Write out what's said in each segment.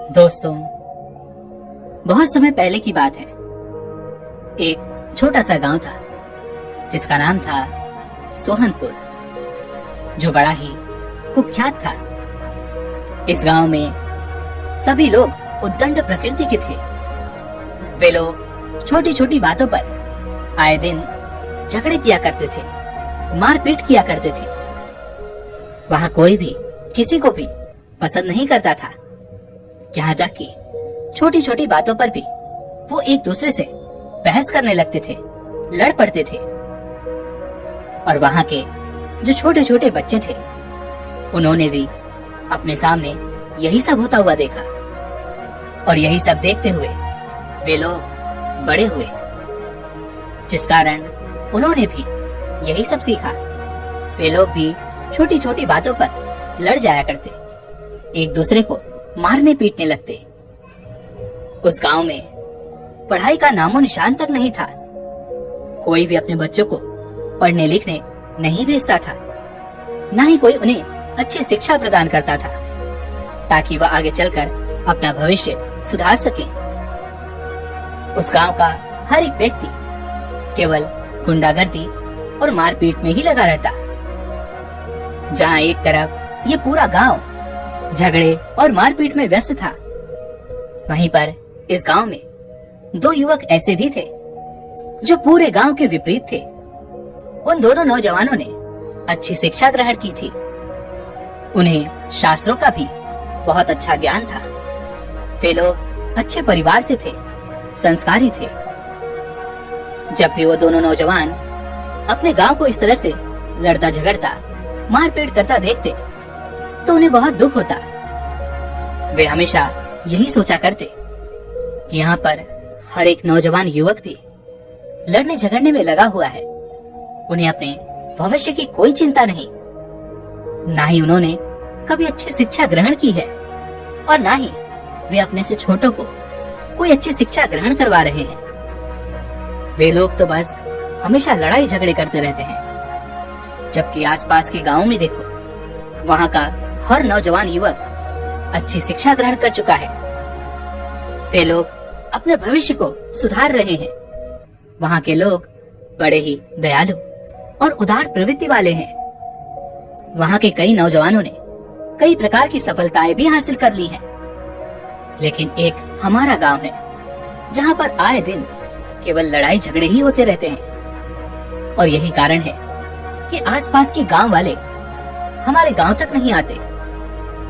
दोस्तों, बहुत समय पहले की बात है। एक छोटा सा गांव था जिसका नाम था सोहनपुर, जो बड़ा ही कुख्यात था। इस गांव में सभी लोग उद्दंड प्रकृति के थे। वे लोग छोटी छोटी बातों पर आए दिन झगड़े किया करते थे, मारपीट किया करते थे। वहां कोई भी किसी को भी पसंद नहीं करता था। यहाँ तक कि छोटी छोटी बातों पर भी वो एक दूसरे से बहस करने लगते थे, लड़ पड़ते थे। और वहां के जो छोटे छोटे बच्चे थे, उन्होंने भी अपने सामने यही सब होता हुआ देखा। और यही सब देखते हुए वे लोग बड़े हुए, जिस कारण उन्होंने भी यही सब सीखा। वे लोग भी छोटी छोटी बातों पर लड़ जाया करते, एक दूसरे को मारने पीटने लगते। उस गांव में पढ़ाई का नामो निशान तक नहीं था। कोई भी अपने बच्चों को पढ़ने लिखने नहीं भेजता था, ना ही कोई उन्हें अच्छी शिक्षा प्रदान करता था ताकि वह आगे चलकर अपना भविष्य सुधार सके। उस गांव का हर एक व्यक्ति केवल गुंडागर्दी और मारपीट में ही लगा रहता। जहां एक तरफ ये पूरा गांव झगड़े और मारपीट में व्यस्त था, वहीं पर इस गांव में दो युवक ऐसे भी थे जो पूरे गांव के विपरीत थे। उन दोनों नौजवानों ने अच्छी शिक्षा ग्रहण की थी। उन्हें शास्त्रों का भी बहुत अच्छा ज्ञान था। वे लोग अच्छे परिवार से थे, संस्कारी थे। जब भी वो दोनों नौजवान अपने गांव को इस तरह से लड़ता झगड़ता मारपीट करता देखते तो उन्हें बहुत दुख होता। वे हमेशा यही सोचा करते कि यहाँ पर हर एक नौजवान युवक भी लड़ने झगड़ने में लगा हुआ है। उन्हें अपने भविष्य की कोई चिंता नहीं, ना ही उन्होंने कभी अच्छी शिक्षा ग्रहण की है और ना ही वे अपने से छोटों को कोई अच्छी शिक्षा ग्रहण करवा रहे हैं। वे लोग तो बस हमेशा लड़ाई झगड़े करते रहते हैं। जबकि आसपास के गांवों में देखो, वहां का हर नौजवान युवक अच्छी शिक्षा ग्रहण कर चुका है। वे लोग अपने भविष्य को सुधार रहे हैं। वहां के लोग बड़े ही दयालु और उदार प्रवृत्ति वाले हैं। वहां के कई नौजवानों ने कई प्रकार की सफलताएं भी हासिल कर ली हैं। लेकिन एक हमारा गांव है जहां पर आए दिन केवल लड़ाई झगड़े ही होते रहते हैं। और यही कारण है कि आसपास के गांव वाले हमारे गांव तक नहीं आते,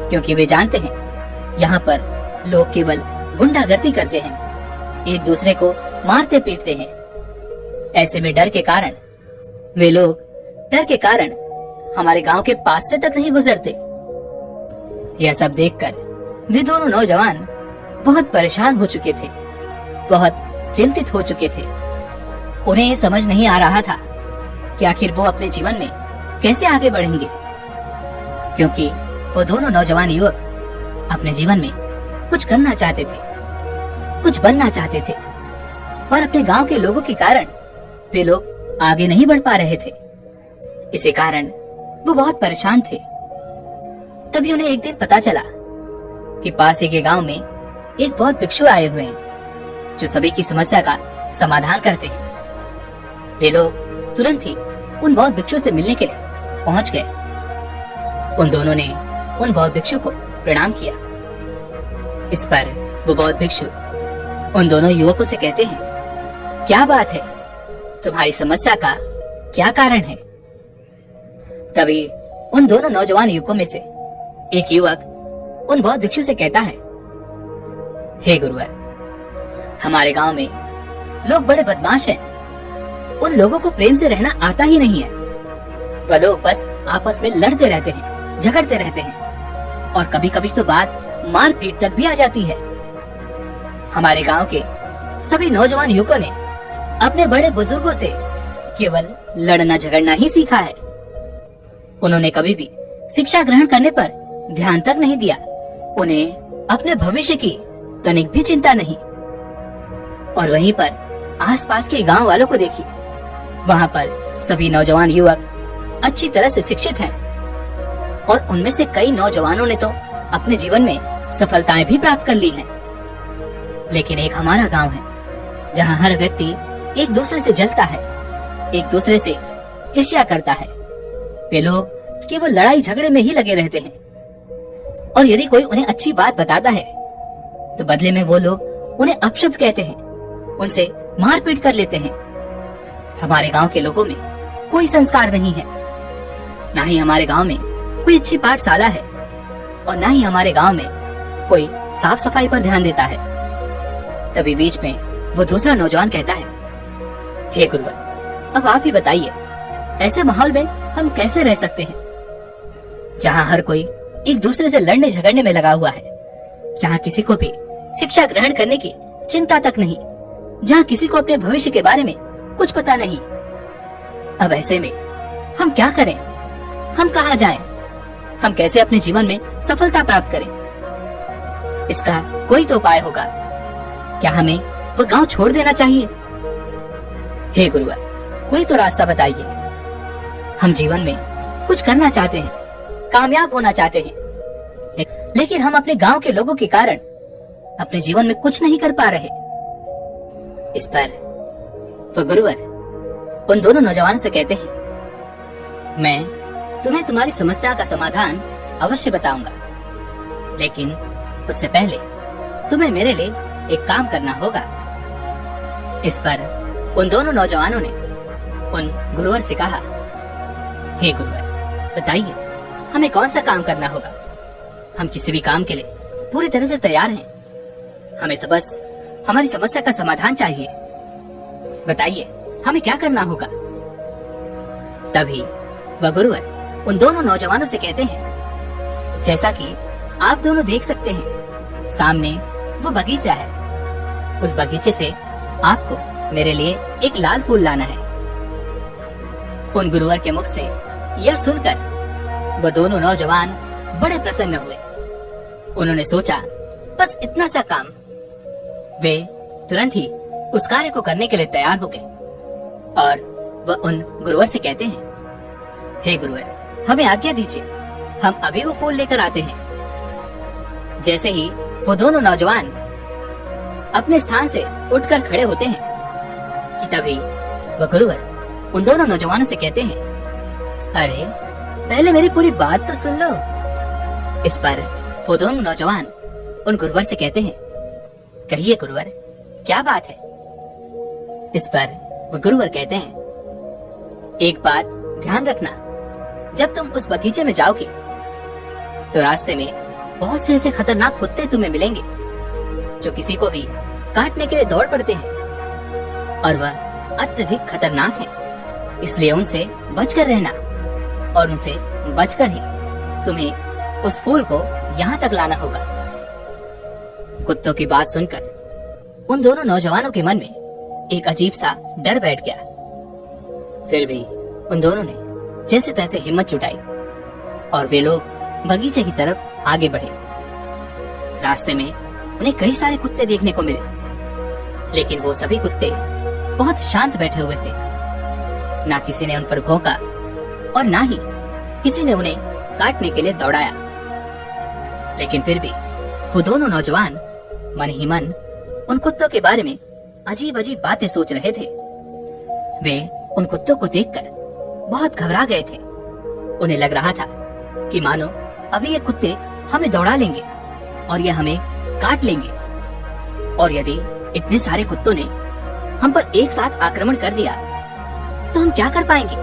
क्योंकि वे जानते हैं यहाँ पर लोग केवल गुंडागर्दी करते हैं, एक दूसरे को मारते पीटते हैं। ऐसे में डर के कारण हमारे गांव के पास से तक नहीं गुजरते। यह सब देखकर वे दोनों नौजवान बहुत परेशान हो चुके थे, बहुत चिंतित हो चुके थे। उन्हें ये समझ नहीं आ रहा था कि आखिर वो अपने जीवन में कैसे आगे बढ़ेंगे, क्योंकि वो दोनों नौजवान युवक अपने जीवन में कुछ करना चाहते थे, कुछ बनना चाहते थे। और अपने गांव के लोगों के कारण वे लोग आगे नहीं बढ़ पा रहे थे। इसी कारण वो बहुत परेशान थे। तभी उन्हें एक दिन पता चला कि पास ही के गांव में एक बौद्ध भिक्षु आए हुए हैं जो सभी की समस्या का समाधान करते हैं। वे लोग तुरंत ही उन बौद्ध भिक्षु से मिलने के लिए पहुंच गए। उन दोनों ने उन बौद्ध भिक्षु को प्रणाम किया। इस पर वो बौद्ध भिक्षु उन दोनों युवकों से कहते हैं, क्या बात है, तुम्हारी समस्या का क्या कारण है? तभी उन दोनों नौजवान युवकों में से एक युवक उन बौद्ध भिक्षु से कहता है, हे गुरुवर, हमारे गांव में लोग बड़े बदमाश हैं। उन लोगों को प्रेम से रहना आता ही नहीं है। वह लोग बस आपस में लड़ते रहते हैं, झगड़ते रहते हैं और कभी कभी तो बात मारपीट तक भी आ जाती है। हमारे गांव के सभी नौजवान युवकों ने अपने बड़े बुजुर्गों से केवल लड़ना झगड़ना ही सीखा है। उन्होंने कभी भी शिक्षा ग्रहण करने पर ध्यान तक नहीं दिया। उन्हें अपने भविष्य की तनिक भी चिंता नहीं। और वहीं पर आसपास के गांव वालों को देखिए, वहां पर सभी नौजवान युवक अच्छी तरह से शिक्षित हैं और उनमें से कई नौजवानों ने तो अपने जीवन में सफलताएं भी प्राप्त कर ली हैं। लेकिन एक हमारा गांव है जहां हर व्यक्ति एक दूसरे से जलता है, एक दूसरे से ईर्ष्या करता है। वे लोग केवल लड़ाई झगड़े में ही लगे रहते हैं, और यदि कोई उन्हें अच्छी बात बताता है तो बदले में वो लोग उन्हें अपशब्द कहते हैं, उनसे मारपीट कर लेते हैं। हमारे गांव के लोगों में कोई संस्कार नहीं है, ना ही हमारे गांव में कोई अच्छी पाठशाला है, और ना ही हमारे गांव में कोई साफ सफाई पर ध्यान देता है। तभी बीच में वो दूसरा नौजवान कहता है, हे गुरुवर, अब आप ही बताइए, ऐसे माहौल में हम कैसे रह सकते हैं, जहां हर कोई एक दूसरे से लड़ने झगड़ने में लगा हुआ है, जहां किसी को भी शिक्षा ग्रहण करने की चिंता तक नहीं, जहां किसी को अपने भविष्य के बारे में कुछ पता नहीं। अब ऐसे में हम क्या करें? हम कहाँ जाएं? हम कैसे अपने जीवन में सफलता प्राप्त करें? इसका कोई तो उपाय होगा। क्या हमें वो गांव छोड़ देना चाहिए? हे गुरुवर, कोई तो रास्ता बताइए। हम जीवन में कुछ करना चाहते हैं, कामयाब होना चाहते हैं, लेकिन हम अपने गांव के लोगों के कारण अपने जीवन में कुछ नहीं कर पा रहे। इस पर वो गुरुवर उन दोनों नौजवानों से कहते हैं, मैं तुम्हें तुम्हारी समस्या का समाधान अवश्य बताऊंगा, लेकिन उससे पहले तुम्हें मेरे लिए एक काम करना होगा। इस पर उन दोनों नौजवानों ने उन गुरुवर से कहा, हे गुरुवर, बताइए हमें कौन सा काम करना होगा? हम किसी भी काम के लिए पूरी तरह से तैयार हैं। हमें तो बस हमारी समस्या का समाधान चाहिए। बताइए हमें क्या करना होगा? तभी वह गुरुवर उन दोनों नौजवानों से कहते हैं, जैसा कि आप दोनों देख सकते हैं, सामने वो बगीचा है। उस बगीचे से आपको मेरे लिए एक लाल फूल लाना है। उन गुरुवर के मुख से यह सुनकर वो दोनों नौजवान बड़े प्रसन्न हुए। उन्होंने सोचा, बस इतना सा काम। वे तुरंत ही उस कार्य को करने के लिए तैयार हो गए, और वह उन गुरुवर से कहते हैं, हे गुरुवर, हमें आज्ञा दीजिए, हम अभी वो फूल लेकर आते हैं। जैसे ही वो दोनों नौजवान अपने स्थान से उठकर खड़े होते हैं कि तभी वह गुरुवर उन दोनों नौजवानों से कहते हैं, अरे पहले मेरी पूरी बात तो सुन लो। इस पर वो दोनों नौजवान उन गुरुवर से कहते हैं, कहिए गुरुवर, क्या बात है? इस पर वो गुरुवर कहते हैं, एक बात ध्यान रखना, जब तुम उस बगीचे में जाओगे तो रास्ते में बहुत से ऐसे खतरनाक कुत्ते तुम्हें मिलेंगे जो किसी को भी काटने के लिए दौड़ पड़ते हैं, और वह अत्यधिक खतरनाक है। इसलिए उनसे बचकर रहना, और उनसे बचकर ही तुम्हें उस फूल को यहाँ तक लाना होगा। कुत्तों की बात सुनकर उन दोनों नौजवानों के मन में एक अजीब सा डर बैठ गया। फिर भी उन दोनों ने जैसे तैसे हिम्मत जुटाई और वे लोग बगीचे की तरफ आगे बढ़े। रास्ते में उन्हें कई सारे कुत्ते देखने को मिले, लेकिन वो सभी कुत्ते बहुत शांत बैठे हुए थे। ना किसी ने उन पर भौंका और ना ही किसी ने उन्हें काटने के लिए दौड़ाया। लेकिन फिर भी वो दोनों नौजवान मन ही मन उन कुत्तों के बारे में अजीब अजीब बातें सोच रहे थे। वे उन कुत्तों को देखकर बहुत घबरा गए थे। उन्हें लग रहा था कि मानो अभी ये कुत्ते हमें दौड़ा लेंगे और ये हमें काट लेंगे, और यदि इतने सारे कुत्तों ने हम पर एक साथ आक्रमण कर दिया तो हम क्या कर पाएंगे?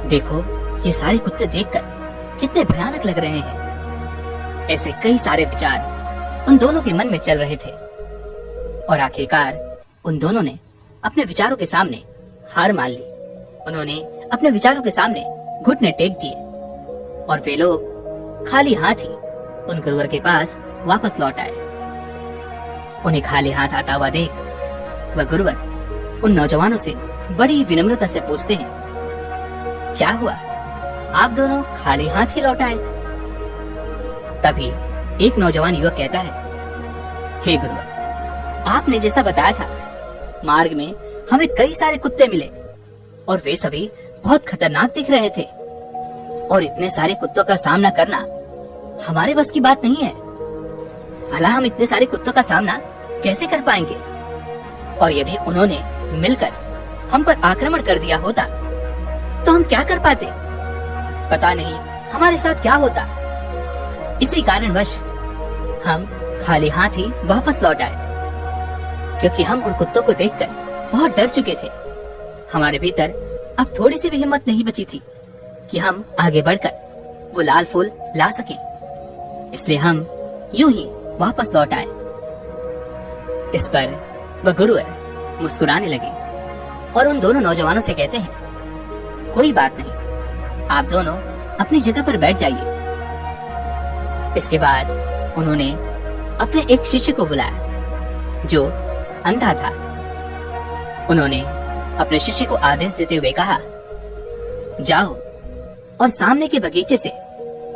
देखो, ये सारे कुत्ते देखकर कितने भयानक लग रहे हैं। ऐसे कई सारे विचार उन दोनों के मन में चल रहे थे, और आखिरकार उन दोनों ने अपने विचारों के सामने हार मान ली। उन्होंने अपने विचारों के सामने घुटने टेक दिए, और वे लोग खाली हाथ ही उन गुरुवर के पास वापस लौट आए। उन्हें खाली हाथ आता हुआ देख वह गुरुवर उन नौजवानों से बड़ी विनम्रता से पूछते हैं, क्या हुआ, आप दोनों खाली हाथ ही लौट आए? तभी एक नौजवान युवक कहता है, हे गुरुवर, आपने जैसा बताया था, मार्ग में हमें कई सारे कुत्ते मिले और वे सभी बहुत खतरनाक दिख रहे थे, और इतने सारे कुत्तों का सामना करना हमारे बस की बात नहीं है। भला हम इतने सारे कुत्तों का सामना कैसे कर पाएंगे? और यदि उन्होंने मिलकर हम पर आक्रमण कर दिया होता तो हम क्या कर पाते? पता नहीं हमारे साथ क्या होता। इसी कारणवश हम खाली हाथ ही वापस लौट आए, क्योंकि हम उन कुत्तों को देखकर बहुत डर चुके थे। हमारे भीतर अब थोड़ी सी भी हिम्मत नहीं बची थी कि हम आगे बढ़कर वो लाल फूल ला सकें। इसलिए हम यूं ही वापस लौट आए। इस पर वह गुरुवर मुस्कुराने लगे और उन दोनों नौजवानों से कहते हैं, कोई बात नहीं, आप दोनों अपनी जगह पर बैठ जाइए। इसके बाद उन्होंने अपने एक शिष्य को बुलाया जो अंधा था। उन्होंने अपने शिष्य को आदेश देते हुए कहा, जाओ और सामने के बगीचे से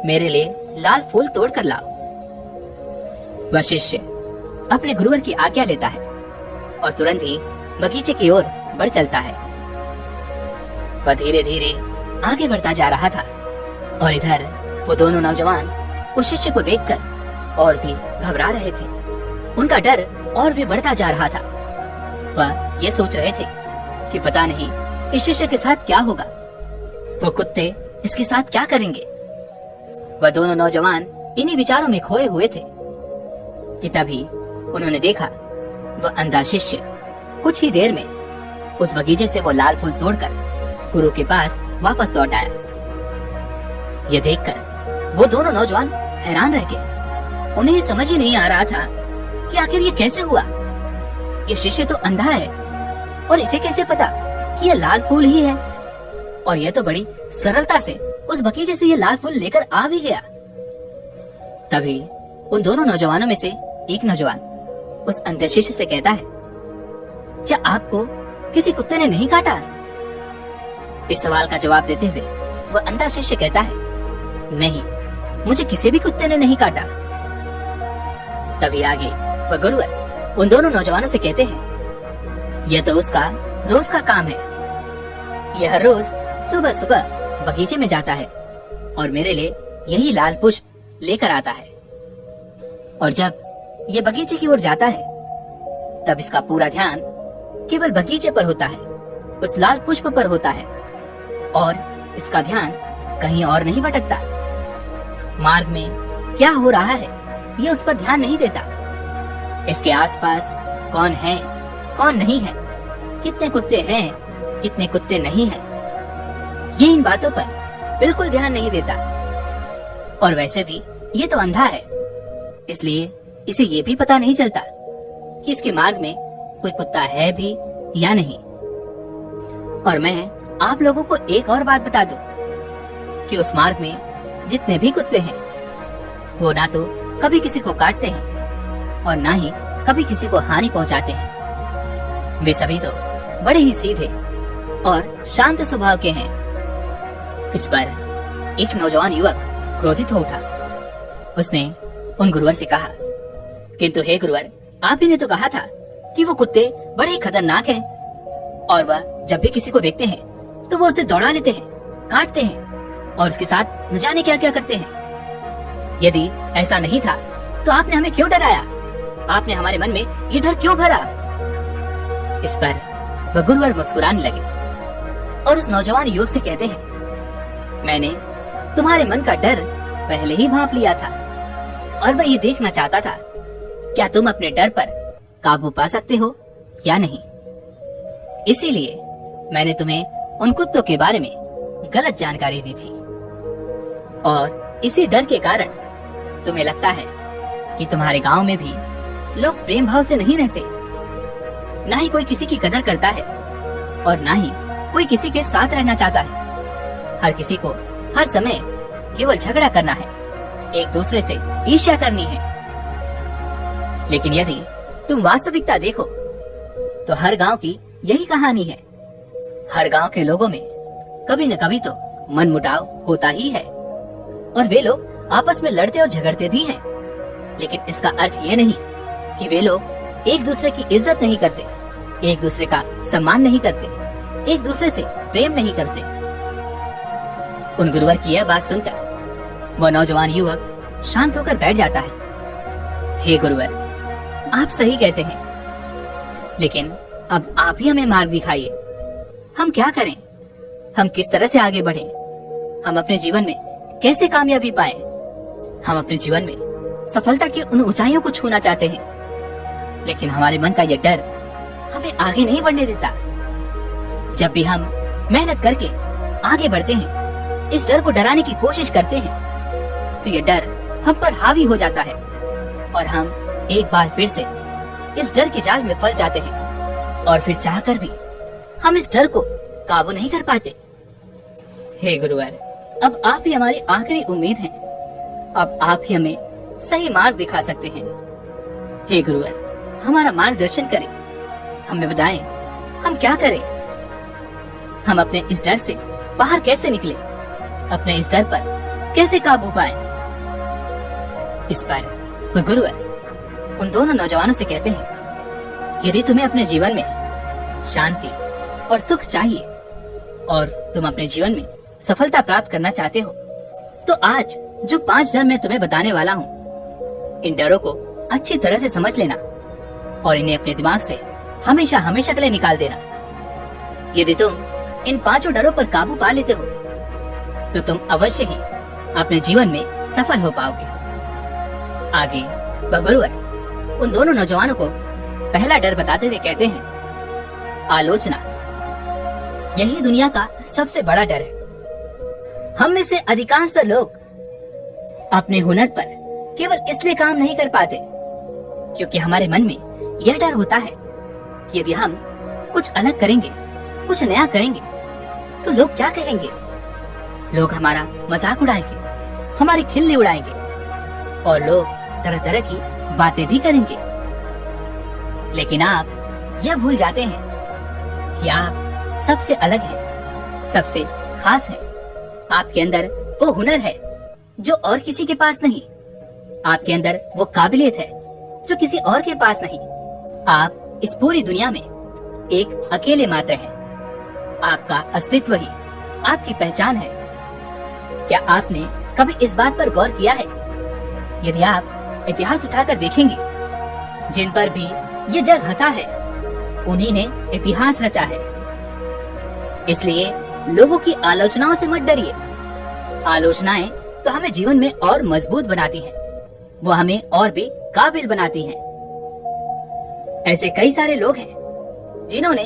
मेरे लिए लाल फूल तोड़ कर लाओ। वह शिष्य अपने गुरुवर की आज्ञा लेता है और तुरंत ही बगीचे की ओर बढ़ चलता है। वह धीरे धीरे आगे बढ़ता जा रहा था और इधर वो दोनों नौजवान उस शिष्य को देखकर और भी घबरा रहे थे। उनका डर और भी बढ़ता जा रहा था। वह ये सोच रहे थे कि पता नहीं इस शिष्य के साथ क्या होगा, वो कुत्ते इसके साथ क्या करेंगे। वह दोनों नौजवान इन्हीं विचारों में खोए हुए थे कि तभी उन्होंने देखा वह अंधा शिष्य कुछ ही देर में उस बगीचे से वो लाल फूल तोड़कर गुरु के पास वापस लौट आया। यह देखकर वो दोनों नौजवान हैरान रह गए। उन्हें ये समझ ही नहीं आ रहा था कि आखिर ये कैसे हुआ। ये शिष्य तो अंधा है और इसे कैसे पता कि ये लाल फूल ही है, और यह तो बड़ी सरलता से उस बगीचे से ये लाल फूल लेकर आ भी गया। तभी उन दोनों नौजवानों में से एक नौजवान उस अंधे शिष्य से कहता है, क्या आपको किसी कुत्ते ने नहीं काटा? इस सवाल का जवाब देते हुए वह अंधा शिष्य कहता है, नहीं, मुझे किसी भी कुत्ते ने नहीं काटा। तभी आगे वह गुरुवर उन दोनों नौजवानों से कहते हैं, यह तो उसका रोज का काम है। यह रोज सुबह सुबह बगीचे में जाता है और मेरे लिए यही लाल पुष्प लेकर आता है, और जब ये बगीचे की ओर जाता है तब इसका पूरा ध्यान केवल बगीचे पर होता है, उस लाल पुष्प पर होता है, और इसका ध्यान कहीं और नहीं भटकता। मार्ग में क्या हो रहा है ये उस पर ध्यान नहीं देता। इसके आसपास कौन है कौन नहीं है, कितने कुत्ते हैं कितने कुत्ते नहीं हैं, ये इन बातों पर बिल्कुल ध्यान नहीं देता। और वैसे भी ये तो अंधा है, इसलिए इसे ये भी पता नहीं चलता कि इसके मार्ग में कोई कुत्ता है भी या नहीं। और मैं आप लोगों को एक और बात बता दूं कि उस मार्ग में जितने भी कुत्ते हैं वो ना तो कभी किसी को काटते हैं और ना ही कभी किसी को हानि पहुंचाते हैं। वे सभी तो बड़े ही सीधे और शांत स्वभाव के हैं। इस पर एक नौजवान युवक क्रोधित हो उठा। उसने उन गुरुवर से कहा, किंतु हे गुरुवर, आप ही ने तो कहा था कि वो कुत्ते बड़े ही खतरनाक हैं, और वह जब भी किसी को देखते हैं तो वो उसे दौड़ा लेते हैं, काटते हैं और उसके साथ न जाने क्या क्या करते हैं। यदि ऐसा नहीं था तो आपने हमें क्यों डराया? आपने हमारे मन में ये डर क्यों भरा? इस पर वह गुरुवर मुस्कुराने लगे और उस नौजवान युवक से कहते हैं, मैंने तुम्हारे मन का डर पहले ही भांप लिया था और मैं ये देखना चाहता था क्या तुम अपने डर पर काबू पा सकते हो या नहीं। इसीलिए मैंने तुम्हें उन कुत्तों के बारे में गलत जानकारी दी थी, और इसी डर के कारण तुम्हें लगता है कि तुम्हारे गांव में भी लोग प्रेम भाव से नहीं रहते, ना ही कोई किसी की कदर करता है और ना ही कोई किसी के साथ रहना चाहता है। हर किसी को हर समय केवल झगड़ा करना है, एक दूसरे से ईर्ष्या करनी है। लेकिन यदि तुम वास्तविकता देखो तो हर गांव की यही कहानी है। हर गांव के लोगों में कभी न कभी तो मनमुटाव होता ही है, और वे लोग आपस में लड़ते और झगड़ते भी हैं। लेकिन इसका अर्थ ये नहीं कि वे लोग एक दूसरे की इज्जत नहीं करते, एक दूसरे का सम्मान नहीं करते, एक दूसरे से प्रेम नहीं करते। उन गुरुवर की यह बात सुनकर वह नौजवान युवक शांत होकर बैठ जाता है। हे गुरुवर, आप सही कहते हैं, लेकिन अब आप ही हमें मार्ग दिखाइए। हम क्या करें? हम किस तरह से आगे बढ़ें? हम अपने जीवन में कैसे कामयाबी पाए? हम अपने जीवन में सफलता की उन ऊंचाइयों को छूना चाहते हैं, लेकिन हमारे मन का यह डर हमें आगे नहीं बढ़ने देता। जब भी हम मेहनत करके आगे बढ़ते हैं, इस डर को डराने की कोशिश करते हैं, तो यह डर हम पर हावी हो जाता है और हम एक बार फिर से इस डर के जाल में फंस जाते हैं और फिर चाहकर भी हम इस डर को काबू नहीं कर पाते। हे गुरुवर, अब आप ही हमारी आखिरी उम्मीद हैं। अब आप ही हमें सही मार्ग दिखा सकते हैं। हे गुरुवर, हमारा मार्गदर्शन करें, हमें बताएं हम क्या करें। हम अपने इस डर से बाहर कैसे निकले, अपने इस डर पर कैसे काबू पाएं। इस पर वह गुरुवर उन दोनों नौजवानों से कहते हैं, यदि तुम्हें अपने जीवन में शांति और सुख चाहिए और तुम अपने जीवन में सफलता प्राप्त करना चाहते हो, तो आज जो 5 डर मैं तुम्हें बताने वाला हूँ, इन डरों को अच्छी तरह से समझ लेना और इन्हें अपने दिमाग से हमेशा हमेशा के लिए निकाल देना। यदि तुम इन 5 डरों पर काबू पा लेते हो, तो तुम अवश्य ही अपने जीवन में सफल हो पाओगे। आगे वह गुरुवर उन दोनों नौजवानों को पहला डर बताते हुए कहते हैं, आलोचना। यही दुनिया का सबसे बड़ा डर है। हम में से अधिकांश लोग अपने हुनर पर केवल इसलिए काम नहीं कर पाते क्योंकि हमारे मन में यह डर होता है कि यदि हम कुछ अलग करेंगे, कुछ नया करेंगे, तो लोग क्या कहेंगे। लोग हमारा मजाक उड़ाएंगे, हमारी खिल्ली उड़ाएंगे और लोग तरह तरह की बातें भी करेंगे। लेकिन आप यह भूल जाते हैं कि आप सबसे अलग हैं, सबसे खास हैं। आपके अंदर वो हुनर है जो और किसी के पास नहीं। आपके अंदर वो काबिलियत है जो किसी और के पास नहीं। आप इस पूरी दुनिया में एक अकेले मात्र हैं। आपका अस्तित्व ही आपकी पहचान है। क्या आपने कभी इस बात पर गौर किया है, यदि आप इतिहास उठाकर देखेंगे, जिन पर भी ये जग हंसा है, उन्हीं ने इतिहास रचा है। इसलिए लोगों की आलोचनाओं से मत डरिए। आलोचनाएं तो हमें जीवन में और मजबूत बनाती हैं, वो हमें और भी काबिल बनाती हैं। ऐसे कई सारे लोग हैं जिन्होंने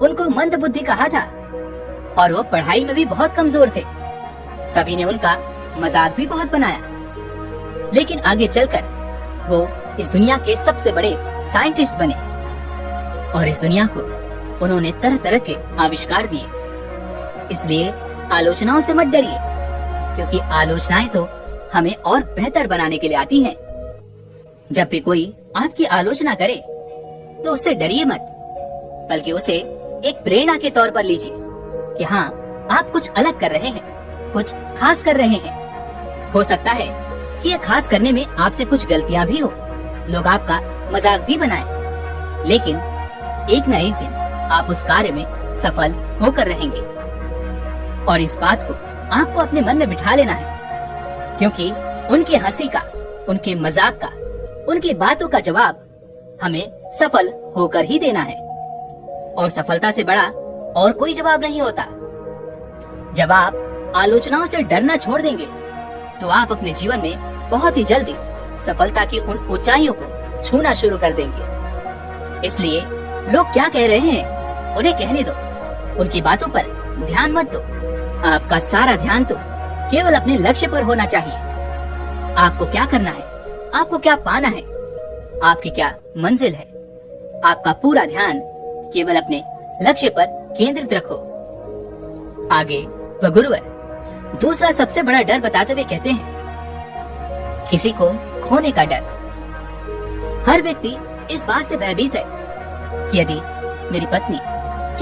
उनको मंद बुद्धि कहा था और वो पढ़ाई में भी बहुत कमजोर थे। सभी ने उनका मजाक भी बहुत बनाया, लेकिन आगे चलकर वो इस दुनिया के सबसे बड़े साइंटिस्ट बने और इस दुनिया को उन्होंने तरह तरह के आविष्कार दिए। इसलिए आलोचनाओं से मत डरिए, क्योंकि आलोचनाएं तो हमें और बेहतर बनाने के लिए आती हैं। जब भी कोई आपकी आलोचना करे तो उससे डरिए मत, बल्कि उसे एक प्रेरणा के तौर पर लीजिए कि हाँ, आप कुछ अलग कर रहे हैं, कुछ खास कर रहे हैं। हो सकता है कि ये खास करने में आपसे कुछ गलतियां भी हो, लोग आपका मजाक भी बनाएं, लेकिन एक न एक दिन आप उस कार्य में सफल होकर रहेंगे। और इस बात को आपको अपने मन में बिठा लेना है, क्योंकि उनकी हंसी का, उनके मजाक का, उनकी बातों का जवाब हमें सफल होकर ही देना है। और सफलता से बड़ा और कोई जवाब नहीं होता। जब आप आलोचनाओं से डरना छोड़ देंगे, तो आप अपने जीवन में बहुत ही जल्दी सफलता की उन ऊंचाइयों को छूना शुरू कर देंगे। इसलिए लोग क्या कह रहे हैं, उन्हें कहने दो, उनकी बातों पर ध्यान मत दो। आपका सारा ध्यान तो केवल अपने लक्ष्य पर होना चाहिए। आपको क्या करना है, आपको क्या पाना है, आपकी क्या मंजिल है, आपका पूरा ध्यान केवल अपने लक्ष्य पर केंद्रित रखो। आगे वह गुरुवर दूसरा सबसे बड़ा डर बताते हुए कहते हैं, किसी को खोने का डर। हर व्यक्ति इस बात से भयभीत है कि यदि मेरी पत्नी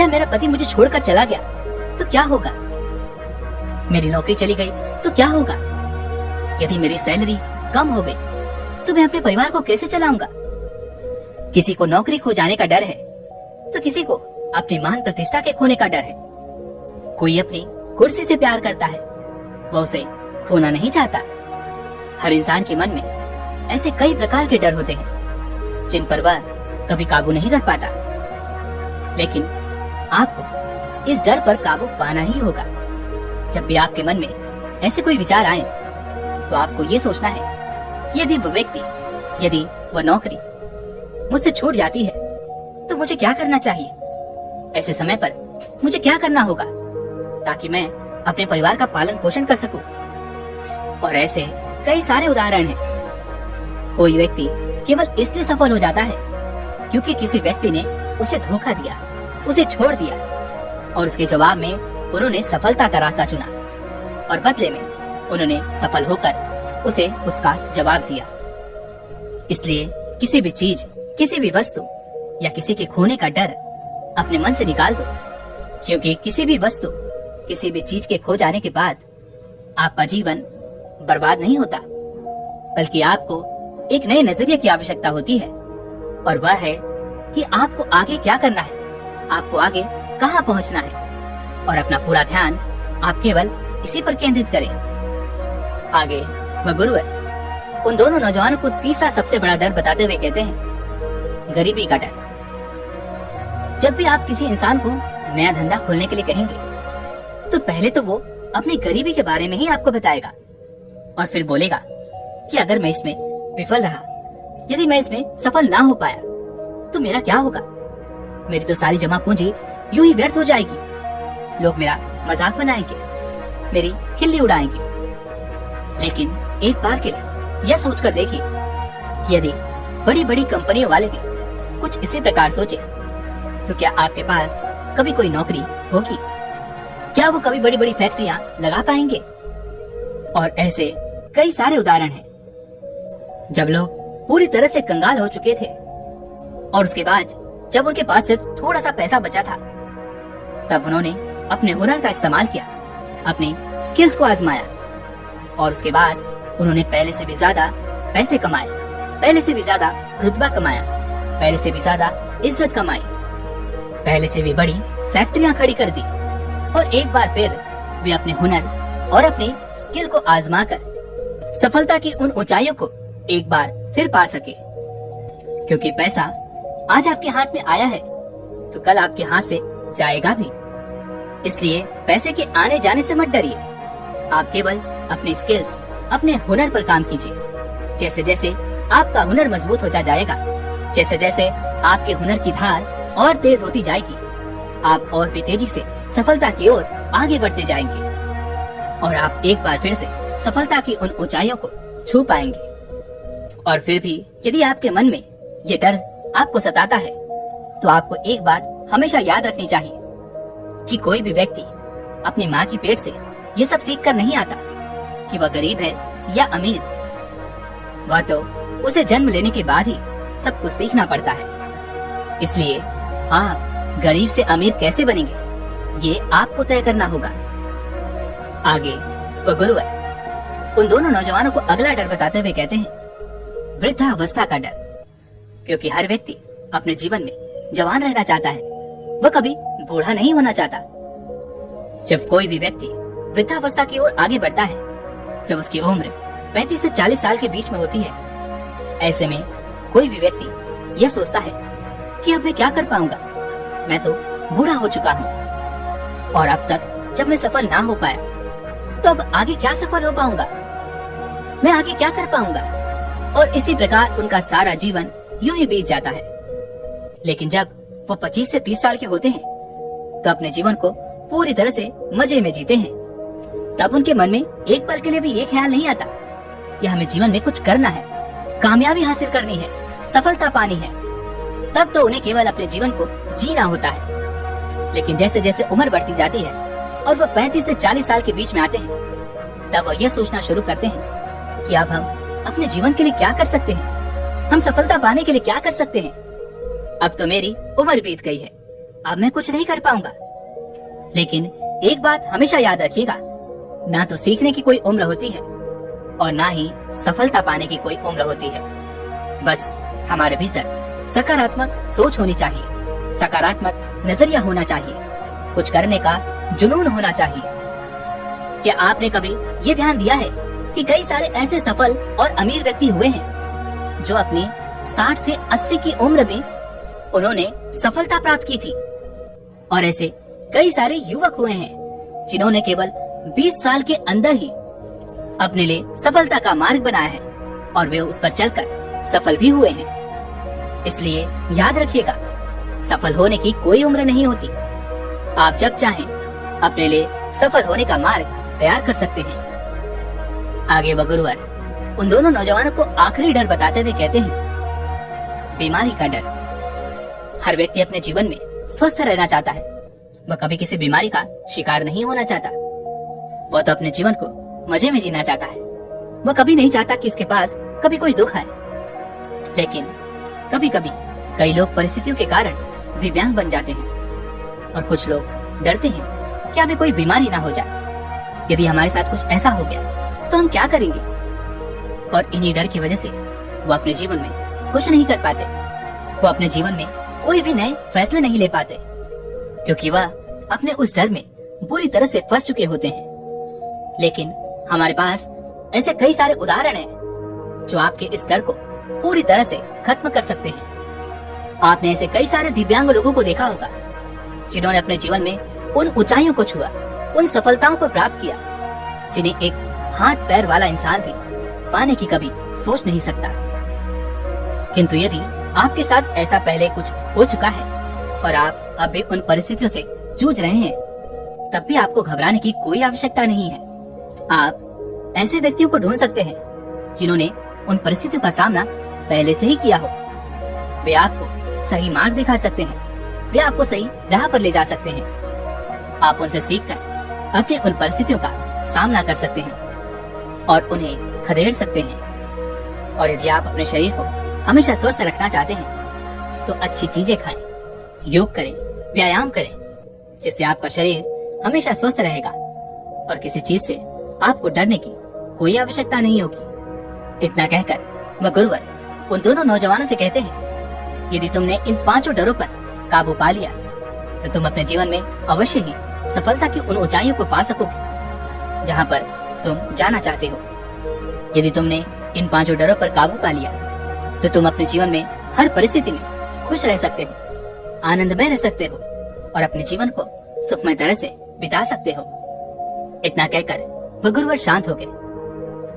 या मेरा पति मुझे छोड़कर चला गया तो क्या होगा, मेरी नौकरी चली गई तो क्या होगा, यदि मेरी सैलरी कम हो गई तो मैं अपने परिवार को कैसे चलाऊंगा। किसी को नौकरी खो जाने का डर है, तो किसी को अपनी मान प्रतिष्ठा के खोने का डर है। कोई अपनी कुर्सी से प्यार करता है, वह उसे खोना नहीं चाहता। हर इंसान के मन में ऐसे कई प्रकार के डर होते हैं जिन पर वह कभी काबू नहीं कर पाता। लेकिन आपको इस डर पर काबू पाना ही होगा। जब भी आपके मन में ऐसे कोई विचार आए तो आपको ये सोचना है कि यदि वह व्यक्ति, यदि वह नौकरी मुझसे छूट जाती है तो मुझे क्या करना चाहिए। ऐसे समय पर मुझे क्या करना होगा ताकि मैं अपने परिवार का पालन पोषण कर सकूं। और ऐसे कई सारे उदाहरण हैं। कोई व्यक्ति केवल इसलिए सफल हो जाता है क्योंकि किसी व्यक्ति ने उसे धोखा दिया, उसे छोड़ दिया और उसके जवाब में उन्होंने सफलता का रास्ता चुना और बदले में उन्होंने सफल होकर उसे उसका जवाब दिया। इसलिए किसी भी चीज, किसी भी वस्तु या किसी के खोने का डर अपने मन से निकाल दो, क्योंकि किसी भी वस्तु, किसी भी चीज के खो जाने के बाद आपका जीवन बर्बाद नहीं होता, बल्कि आपको एक नए नजरिए की आवश्यकता होती है। और वह है कि आपको आगे क्या करना है, आपको आगे कहाँ पहुँचना है और अपना पूरा ध्यान आप केवल इसी पर केंद्रित करें। आगे वह गुरुवर उन दोनों नौजवानों को तीसरा सबसे बड़ा डर बताते हुए कहते हैं, गरीबी का डर। जब भी आप किसी इंसान को नया धंधा खोलने के लिए कहेंगे तो पहले तो वो अपनी गरीबी के बारे में ही आपको बताएगा और फिर बोलेगा कि अगर मैं इसमें विफल रहा, यदि मैं इसमें सफल ना हो पाया तो मेरा क्या होगा। मेरी तो सारी जमा पूंजी यूं ही व्यर्थ हो जाएगी। लोग मेरा मजाक बनाएंगे, मेरी खिल्ली उड़ाएंगे। लेकिन एक बार के लिए यह सोचकर देखिए कि यदि बड़ी बड़ी कंपनियों वाले भी कुछ इसी प्रकार सोचे तो क्या आपके पास कभी कोई नौकरी होगी? क्या वो कभी बड़ी बड़ी फैक्ट्रियां लगा पाएंगे? और ऐसे कई सारे उदाहरण हैं। जब लोग पूरी तरह से कंगाल हो चुके थे और उसके बाद जब उनके पास सिर्फ थोड़ा सा पैसा बचा था, तब उन्होंने अपने हुनर का इस्तेमाल किया, अपने स्किल्स को आजमाया और उसके बाद उन्होंने पहले से भी ज्यादा पैसे कमाए, पहले से भी ज्यादा रुतबा कमाया, पहले से भी ज्यादा इज्जत कमाई, पहले से भी बड़ी फैक्ट्रियां खड़ी कर दी और एक बार फिर वे अपने हुनर और अपने स्किल को आजमा कर सफलता की उन ऊंचाइयों को एक बार फिर पा सके। क्योंकि पैसा आज आपके हाथ में आया है तो कल आपके हाथ से जाएगा भी। इसलिए पैसे के आने जाने से मत डरिए। आप केवल अपने स्किल्स, अपने हुनर पर काम कीजिए। जैसे जैसे आपका हुनर मजबूत होता जाएगा, जैसे जैसे आपके हुनर की धार और तेज होती जाएगी, आप और भी तेजी से सफलता की ओर आगे बढ़ते जाएंगे और आप एक बार फिर से सफलता की उन ऊंचाइयों को छू पाएंगे। और फिर भी यदि आपके मन में ये डर आपको सताता है तो आपको एक बात हमेशा याद रखनी चाहिए कि कोई भी व्यक्ति अपनी माँ की पेट से ये सब सीख कर नहीं आता कि वह गरीब है या अमीर। वह तो उसे जन्म लेने के बाद ही सब कुछ सीखना पड़ता है। इसलिए आप गरीब से अमीर कैसे बनेंगे ये आपको तय करना होगा। आगे वह गुरुवर उन दोनों नौजवानों को अगला डर बताते हुए कहते हैं, वृद्धावस्था का डर। क्योंकि हर व्यक्ति अपने जीवन में जवान रहना चाहता है, वह कभी बूढ़ा नहीं होना चाहता। जब कोई भी व्यक्ति वृद्धावस्था की ओर आगे बढ़ता है, जब उसकी उम्र 35 से 40 साल के बीच में होती है, ऐसे में कोई भी व्यक्ति यह सोचता है कि अब मैं क्या कर पाऊंगा, मैं तो बूढ़ा हो चुका हूँ और अब तक जब मैं सफल ना हो पाया तो अब आगे क्या सफल हो पाऊंगा, मैं आगे क्या कर पाऊंगा। और इसी प्रकार उनका सारा जीवन यूं ही बीत जाता है। लेकिन जब वो 25 से 30 साल के होते हैं तो अपने जीवन को पूरी तरह से मजे में जीते हैं। तब उनके मन में एक पल के लिए भी ये ख्याल नहीं आता कि हमें जीवन में कुछ करना है, कामयाबी हासिल करनी है, सफलता पानी है। तब तो उन्हें केवल अपने जीवन को जीना होता है। लेकिन जैसे जैसे उम्र बढ़ती जाती है और वो 35 से 40 साल के बीच में आते हैं, तब वो यह सोचना शुरू करते हैं कि अब हम अपने जीवन के लिए क्या कर सकते हैं, हम सफलता पाने के लिए क्या कर सकते हैं। अब तो मेरी उम्र बीत गई है, अब मैं कुछ नहीं कर पाऊंगा। लेकिन एक बात हमेशा याद रखिएगा, ना तो सीखने की कोई उम्र होती है और ना ही सफलता पाने की कोई उम्र होती है। बस हमारे भीतर सकारात्मक सोच होनी चाहिए, सकारात्मक नजरिया होना चाहिए, कुछ करने का जुनून होना चाहिए। क्या आपने कभी ये ध्यान दिया है कि कई सारे ऐसे सफल और अमीर व्यक्ति हुए हैं जो अपनी 60 से 80 की उम्र में उन्होंने सफलता प्राप्त की थी। और ऐसे कई सारे युवक हुए हैं जिन्होंने केवल 20 साल के अंदर ही अपने लिए सफलता का मार्ग बनाया है और वे उस पर चलकर सफल भी हुए हैं। इसलिए याद रखिएगा, सफल होने की कोई उम्र नहीं होती। आप जब चाहें अपने लिए सफल होने का मार्ग तैयार कर सकते हैं। आगे वह गुरुवर उन दोनों नौजवानों को आखिरी डर बताते हुए कहते हैं, बीमारी का डर। हर व्यक्ति अपने जीवन में स्वस्थ रहना चाहता है। वह कभी किसी बीमारी का शिकार नहीं होना चाहता। वह तो अपने जीवन को मजे में जीना चाहता है। वह कभी नहीं चाहता कि उसके पास कभी कोई दुख आए। लेकिन कभी कभी कई लोग परिस्थितियों के कारण दिव्यांग बन जाते हैं और कुछ लोग डरते हैं कि हमें कोई बीमारी ना हो जाए। यदि हमारे साथ कुछ ऐसा हो गया तो हम क्या करेंगे? और इन्हीं डर की वजह से वो अपने जीवन में कुछ नहीं कर पाते। वो अपने जीवन में कोई भी नए फैसले नहीं ले पाते, क्योंकि वह अपने उस डर में बुरी तरह से फंस चुके होते हैं। लेकिन हमारे पास ऐसे कई सारे उदाहरण हैं जो आपके इस डर को पूरी तरह से खत्म कर सकते हैं। आपने ऐसे कई सारे दिव्यांग लोगों को देखा होगा जिन्होंने अपने जीवन में उन ऊंचाइयों को छुआ, उन सफलताओं को प्राप्त किया जिन्हें एक हाथ पैर वाला इंसान भी पाने की कभी सोच नहीं सकता। किंतु यदि आपके साथ ऐसा पहले कुछ हो चुका है और आप अब भी उन परिस्थितियों से जूझ रहे हैं, तब भी आपको घबराने की कोई आवश्यकता नहीं है। आप ऐसे व्यक्तियों को ढूंढ सकते हैं जिन्होंने उन परिस्थितियों का सामना पहले से ही किया हो। वे आपको सही मार्ग दिखा सकते हैं। वे आपको सही राह पर ले जा सकते हैं। आप उनसे सीखकर अपने उन परिस्थितियों का सामना कर सकते हैं और उन्हें खदेड़ सकते हैं। और यदि आप अपने शरीर को हमेशा स्वस्थ रखना चाहते हैं तो अच्छी चीजें खाएं, योग करें, व्यायाम करें, जिससे आपका शरीर हमेशा स्वस्थ रहेगा और किसी चीज से आपको डरने की कोई आवश्यकता नहीं होगी। इतना कहकर वह गुरुवर उन दोनों नौजवानों से कहते हैं, यदि तुमने इन 5 डरों पर काबू पा लिया तो तुम अपने जीवन में अवश्य ही सफलता की उन ऊंचाइयों को पा सकोगे जहाँ पर तुम जाना चाहते हो। यदि तुमने इन 5 डरों पर काबू पा लिया तो तुम अपने जीवन में हर परिस्थिति में खुश रह सकते हो, आनंदमय रह सकते हो और अपने जीवन को सुखमय तरह से बिता सकते हो। इतना कहकर वह गुरुवर शांत हो गए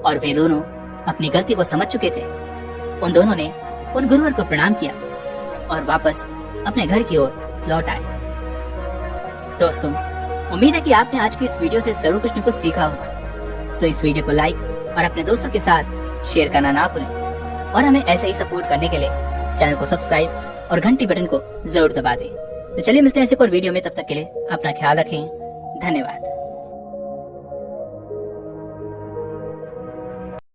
और वे दोनों अपनी गलती को समझ चुके थे। उन दोनों ने उन गुरुवर को प्रणाम किया और वापस अपने घर की ओर लौट आए। दोस्तों, उम्मीद है कि आपने आज की इस वीडियो से जरूर कुछ न कुछ सीखा होगा। तो इस वीडियो को लाइक और अपने दोस्तों के साथ शेयर करना ना भूलें और हमें ऐसे ही सपोर्ट करने के लिए चैनल को सब्सक्राइब और घंटी बटन को जरूर दबा दें। तो चलिए मिलते हैं ऐसे और वीडियो में। तब तक के लिए अपना ख्याल रखें। धन्यवाद।